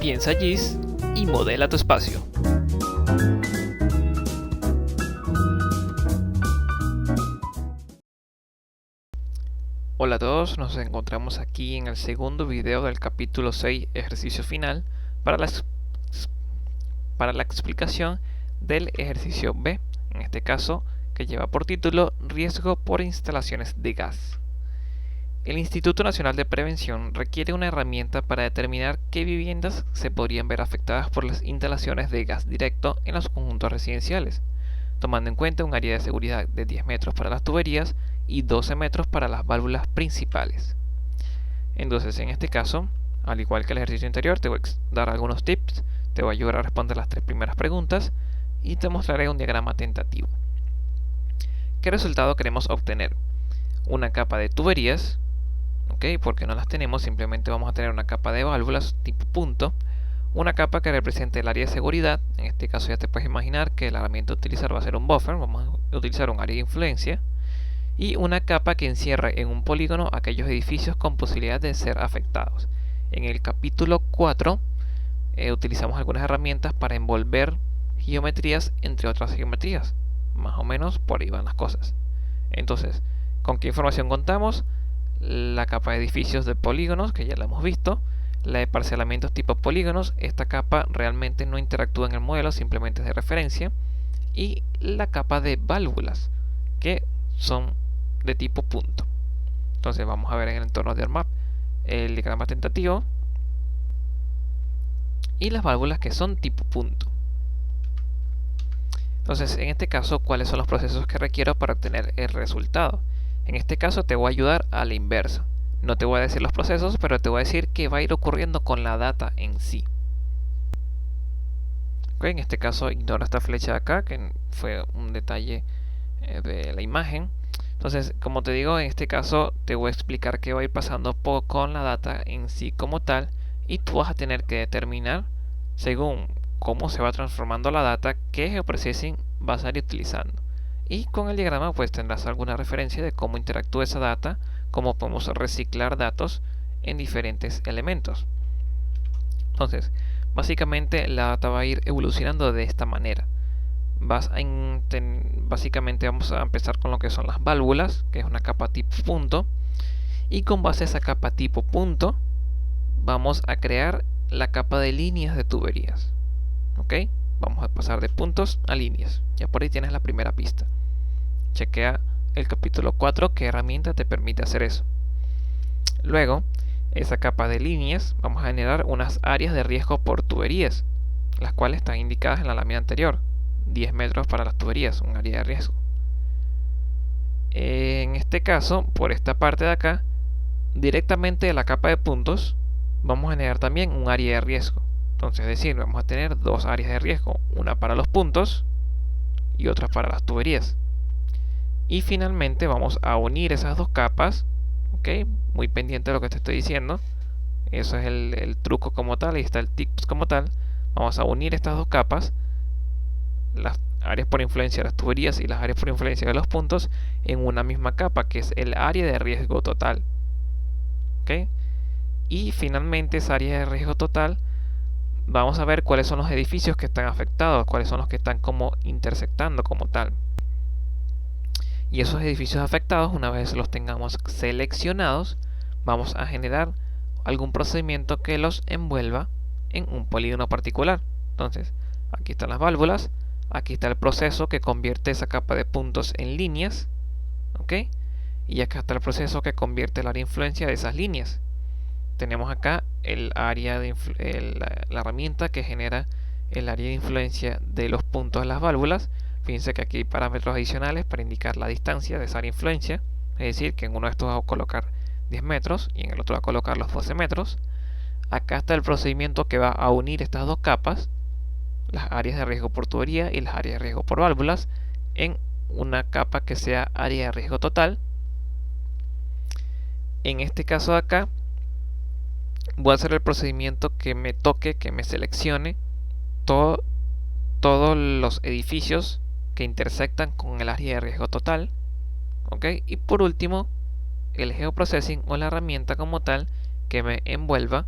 Piensa GIS y modela tu espacio. Hola a todos, nos encontramos aquí en el segundo video del capítulo 6, ejercicio final, para la explicación del ejercicio B, en este caso que lleva por título Riesgo por instalaciones de gas. El Instituto Nacional de Prevención requiere una herramienta para determinar qué viviendas se podrían ver afectadas por las instalaciones de gas directo en los conjuntos residenciales, tomando en cuenta un área de seguridad de 10 metros para las tuberías y 12 metros para las válvulas principales. Entonces, en este caso, al igual que el ejercicio anterior, te voy a dar algunos tips, te voy a ayudar a responder las 3 primeras preguntas y te mostraré un diagrama tentativo. ¿Qué resultado queremos obtener? Una capa de tuberías, porque no las tenemos, simplemente vamos a tener una capa de válvulas tipo punto, una capa que represente el área de seguridad. En este caso ya te puedes imaginar que la herramienta a utilizar va a ser un buffer, vamos a utilizar un área de influencia, y una capa que encierre en un polígono aquellos edificios con posibilidad de ser afectados. En el capítulo 4 utilizamos algunas herramientas para envolver geometrías entre otras geometrías, más o menos por ahí van las cosas. Entonces, ¿con qué información contamos? La capa de edificios de polígonos, que ya la hemos visto, la de parcelamientos tipo polígonos, esta capa realmente no interactúa en el modelo, simplemente es de referencia, y la capa de válvulas, que son de tipo punto. Entonces vamos a ver en el entorno de ARMAP el diagrama tentativo y las válvulas que son tipo punto. Entonces, en este caso, ¿cuáles son los procesos que requiero para obtener el resultado? En este caso te voy a ayudar a la inversa. No te voy a decir los procesos, pero te voy a decir qué va a ir ocurriendo con la data en sí. En este caso ignora esta flecha de acá, que fue un detalle de la imagen. Entonces, como te digo, en este caso te voy a explicar qué va a ir pasando con la data en sí como tal, y tú vas a tener que determinar, según cómo se va transformando la data, qué geoprocessing vas a ir utilizando. Y con el diagrama pues tendrás alguna referencia de cómo interactúa esa data, cómo podemos reciclar datos en diferentes elementos. Entonces, básicamente la data va a ir evolucionando de esta manera. Básicamente vamos a empezar con lo que son las válvulas, que es una capa tipo punto, y con base a esa capa tipo punto vamos a crear la capa de líneas de tuberías. Vamos a pasar de puntos a líneas. Ya por ahí tienes la primera pista. Chequea el capítulo 4 qué herramienta te permite hacer eso. Luego, esa capa de líneas, vamos a generar unas áreas de riesgo por tuberías, las cuales están indicadas en la lámina anterior. 10 metros para las tuberías, un área de riesgo. En este caso, por esta parte de acá, directamente de la capa de puntos, vamos a generar también un área de riesgo. Entonces, es decir, vamos a tener dos áreas de riesgo, una para los puntos y otra para las tuberías. Y finalmente vamos a unir esas dos capas, muy pendiente de lo que te estoy diciendo. Eso es el truco como tal, y está el tips como tal. Vamos a unir estas dos capas, las áreas por influencia de las tuberías y las áreas por influencia de los puntos, en una misma capa, que es el área de riesgo total. Y finalmente esa área de riesgo total, vamos a ver cuáles son los edificios que están afectados, cuáles son los que están como intersectando como tal. Y esos edificios afectados, una vez los tengamos seleccionados, vamos a generar algún procedimiento que los envuelva en un polígono particular. Entonces, aquí están las válvulas, aquí está el proceso que convierte esa capa de puntos en líneas, y acá está el proceso que convierte el área de influencia de esas líneas. Tenemos acá el área de la herramienta que genera el área de influencia de los puntos de las válvulas. Fíjense que aquí hay parámetros adicionales para indicar la distancia de esa área de influencia, es decir, que en uno de estos va a colocar 10 metros y en el otro va a colocar los 12 metros. Acá está el procedimiento que va a unir estas dos capas, las áreas de riesgo por tubería y las áreas de riesgo por válvulas, en una capa que sea área de riesgo total. En este caso de acá, voy a hacer el procedimiento que me toque, que me seleccione todos los edificios que intersectan con el área de riesgo total. Y por último, el geoprocessing o la herramienta como tal que me envuelva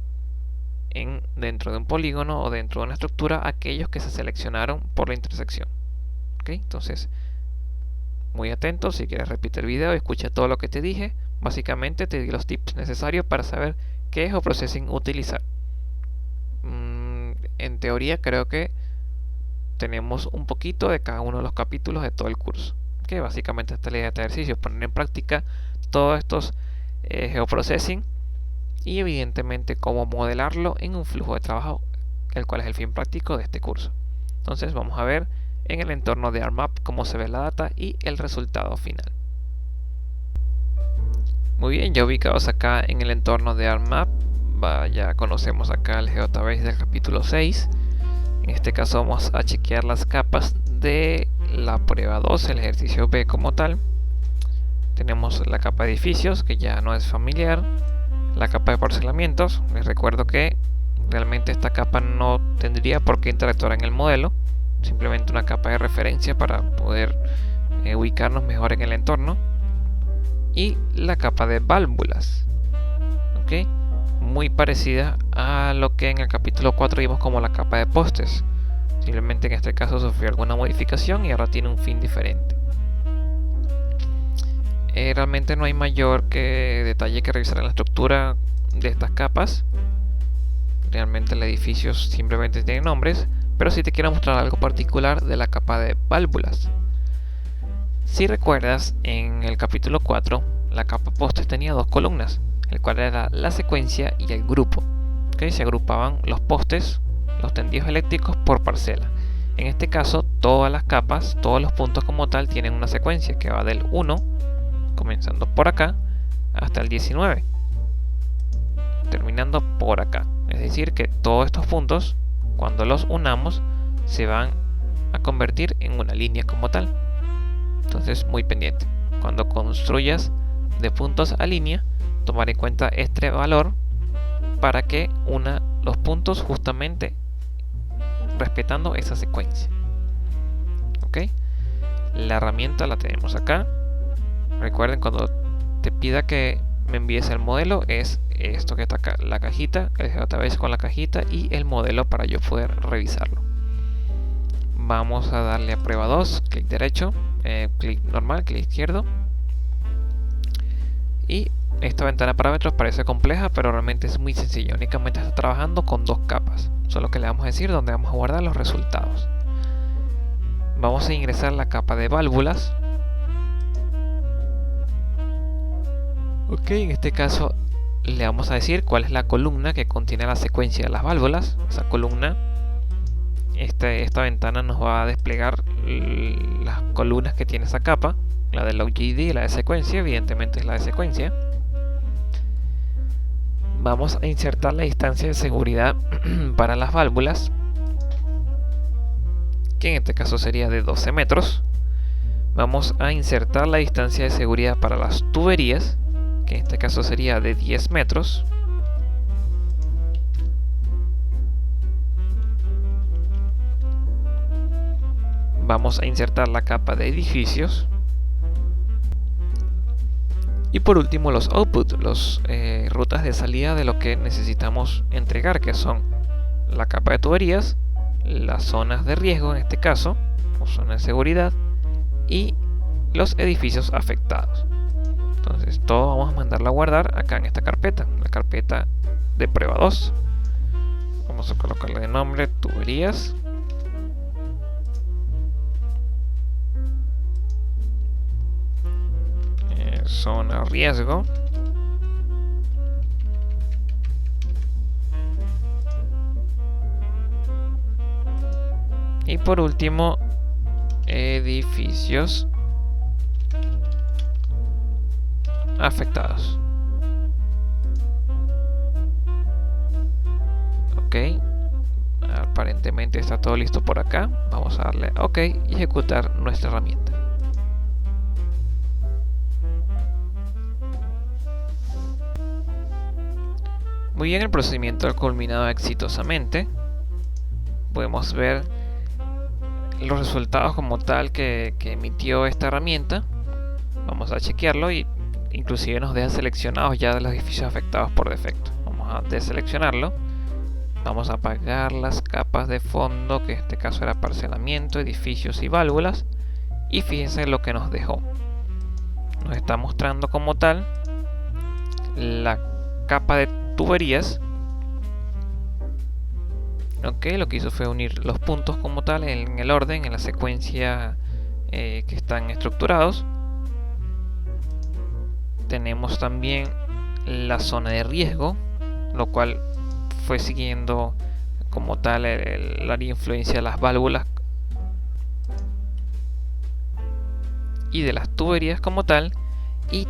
dentro de un polígono o dentro de una estructura aquellos que se seleccionaron por la intersección. ¿Okay? Entonces, muy atento, si quieres repite el video, escucha todo lo que te dije. Básicamente te di los tips necesarios para saber qué geoprocessing utilizar. En teoría creo que tenemos un poquito de cada uno de los capítulos de todo el curso. Que básicamente esta es la idea de este ejercicio, poner en práctica todos estos geoprocessing y evidentemente cómo modelarlo en un flujo de trabajo, el cual es el fin práctico de este curso. Entonces vamos a ver en el entorno de ArcMap cómo se ve la data y el resultado final. Muy bien, ya ubicados acá en el entorno de ArcMap, ya conocemos acá el GeoDatabase del capítulo 6. En este caso vamos a chequear las capas de la prueba 2, el ejercicio B como tal. Tenemos la capa de edificios, que ya no es familiar, la capa de parcelamientos. Les recuerdo que realmente esta capa no tendría por qué interactuar en el modelo, simplemente una capa de referencia para poder ubicarnos mejor en el entorno. Y la capa de válvulas, ¿okay? Muy parecida a lo que en el capítulo 4 vimos como la capa de postes, simplemente en este caso sufrió alguna modificación y ahora tiene un fin diferente. Realmente no hay mayor detalle que revisar en la estructura de estas capas. Realmente el edificio simplemente tiene nombres, pero sí te quiero mostrar algo particular de la capa de válvulas. Si recuerdas, en el capítulo 4 la capa postes tenía dos columnas, el cual era la secuencia y el grupo. ¿Okay? Se agrupaban los postes, los tendidos eléctricos por parcela. En este caso todas las capas, todos los puntos como tal tienen una secuencia que va del 1, comenzando por acá, hasta el 19, terminando por acá. Es decir que todos estos puntos, cuando los unamos, se van a convertir en una línea como tal. Entonces muy pendiente, cuando construyas de puntos a línea, tomar en cuenta este valor para que una los puntos justamente respetando esa secuencia. ¿Ok? La herramienta la tenemos acá. Recuerden, cuando te pida que me envíes el modelo, es esto que está acá, la cajita, el GeoDatabase con la cajita y el modelo para yo poder revisarlo. Vamos a darle a prueba 2, clic derecho, clic normal, clic izquierdo. Y esta ventana de parámetros parece compleja, pero realmente es muy sencillo. Únicamente está trabajando con dos capas. Solo que le vamos a decir dónde vamos a guardar los resultados. Vamos a ingresar la capa de válvulas. Ok, en este caso le vamos a decir cuál es la columna que contiene la secuencia de las válvulas. Esa columna, esta ventana nos va a desplegar las columnas que tiene esa capa. La de LogGD y la de secuencia, evidentemente es la de secuencia. Vamos a insertar la distancia de seguridad para las válvulas, que en este caso sería de 12 metros. Vamos a insertar la distancia de seguridad para las tuberías, que en este caso sería de 10 metros. Vamos a insertar la capa de edificios. Y por último los outputs, las rutas de salida de lo que necesitamos entregar, que son la capa de tuberías, las zonas de riesgo en este caso, o zona de seguridad, y los edificios afectados. Entonces todo vamos a mandarlo a guardar acá en esta carpeta, la carpeta de prueba 2. Vamos a colocarle de nombre tuberías. Zona riesgo. Y por último, edificios afectados. Ok, aparentemente está todo listo por acá. Vamos a darle a OK y ejecutar nuestra herramienta. Muy bien, el procedimiento ha culminado exitosamente. Podemos ver los resultados como tal que emitió esta herramienta. Vamos a chequearlo y inclusive nos deja seleccionados ya de los edificios afectados por defecto. Vamos a deseleccionarlo Vamos a apagar las capas de fondo, que en este caso era parcelamiento, edificios y válvulas. Y fíjense lo que nos dejó. Nos está mostrando como tal la capa de tuberías. Ok, lo que hizo fue unir los puntos como tal en el orden, en la secuencia que están estructurados. Tenemos también la zona de riesgo, lo cual fue siguiendo como tal el área de influencia de las válvulas y de las tuberías como tal, y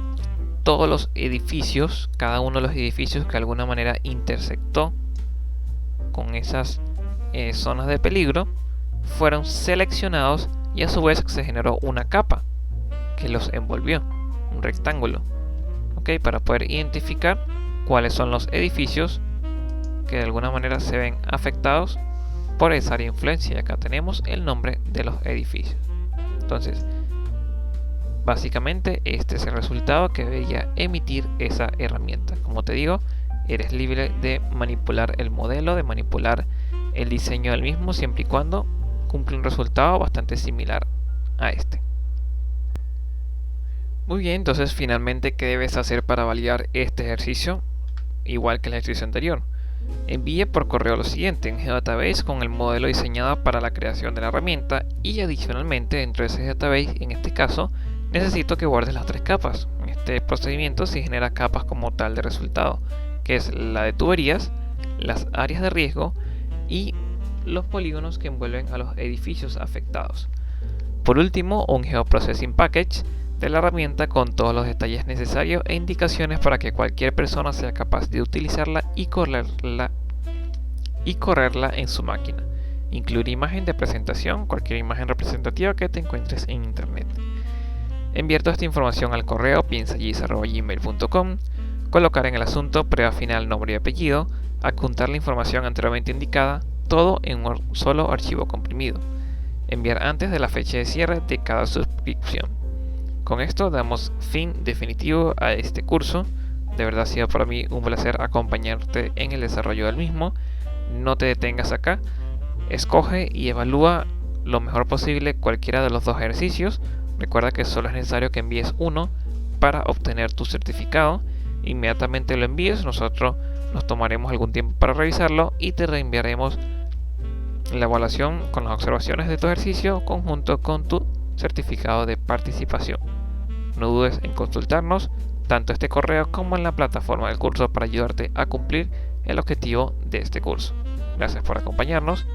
todos los edificios, cada uno de los edificios que de alguna manera intersectó con esas zonas de peligro, fueron seleccionados y a su vez se generó una capa que los envolvió, un rectángulo, ¿ok? Para poder identificar cuáles son los edificios que de alguna manera se ven afectados por esa área de influencia. Y acá tenemos el nombre de los edificios. Entonces, básicamente este es el resultado que debería emitir esa herramienta. Como te digo, eres libre de manipular el modelo, de manipular el diseño del mismo, siempre y cuando cumple un resultado bastante similar a este. Muy bien, entonces finalmente, ¿qué debes hacer para validar este ejercicio? Igual que el ejercicio anterior. Envíe por correo lo siguiente en Geodatabase con el modelo diseñado para la creación de la herramienta, y adicionalmente dentro de ese Geodatabase, en este caso, necesito que guardes las 3 capas. En este procedimiento se genera capas como tal de resultado, que es la de tuberías, las áreas de riesgo y los polígonos que envuelven a los edificios afectados. Por último, un Geoprocessing Package de la herramienta con todos los detalles necesarios e indicaciones para que cualquier persona sea capaz de utilizarla y correrla en su máquina. Incluir imagen de presentación, cualquier imagen representativa que te encuentres en internet. Enviar toda esta información al correo piensagis@gmail.com, colocar en el asunto prueba final nombre y apellido, adjuntar la información anteriormente indicada, todo en un solo archivo comprimido. Enviar antes de la fecha de cierre de cada suscripción. Con esto damos fin definitivo a este curso. De verdad ha sido para mí un placer acompañarte en el desarrollo del mismo. No te detengas acá, escoge y evalúa lo mejor posible cualquiera de los 2 ejercicios. Recuerda que solo es necesario que envíes uno para obtener tu certificado. Inmediatamente lo envíes, nosotros nos tomaremos algún tiempo para revisarlo y te reenviaremos la evaluación con las observaciones de tu ejercicio conjunto con tu certificado de participación. No dudes en consultarnos tanto este correo como en la plataforma del curso para ayudarte a cumplir el objetivo de este curso. Gracias por acompañarnos,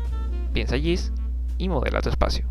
piensa GIS y modela tu espacio.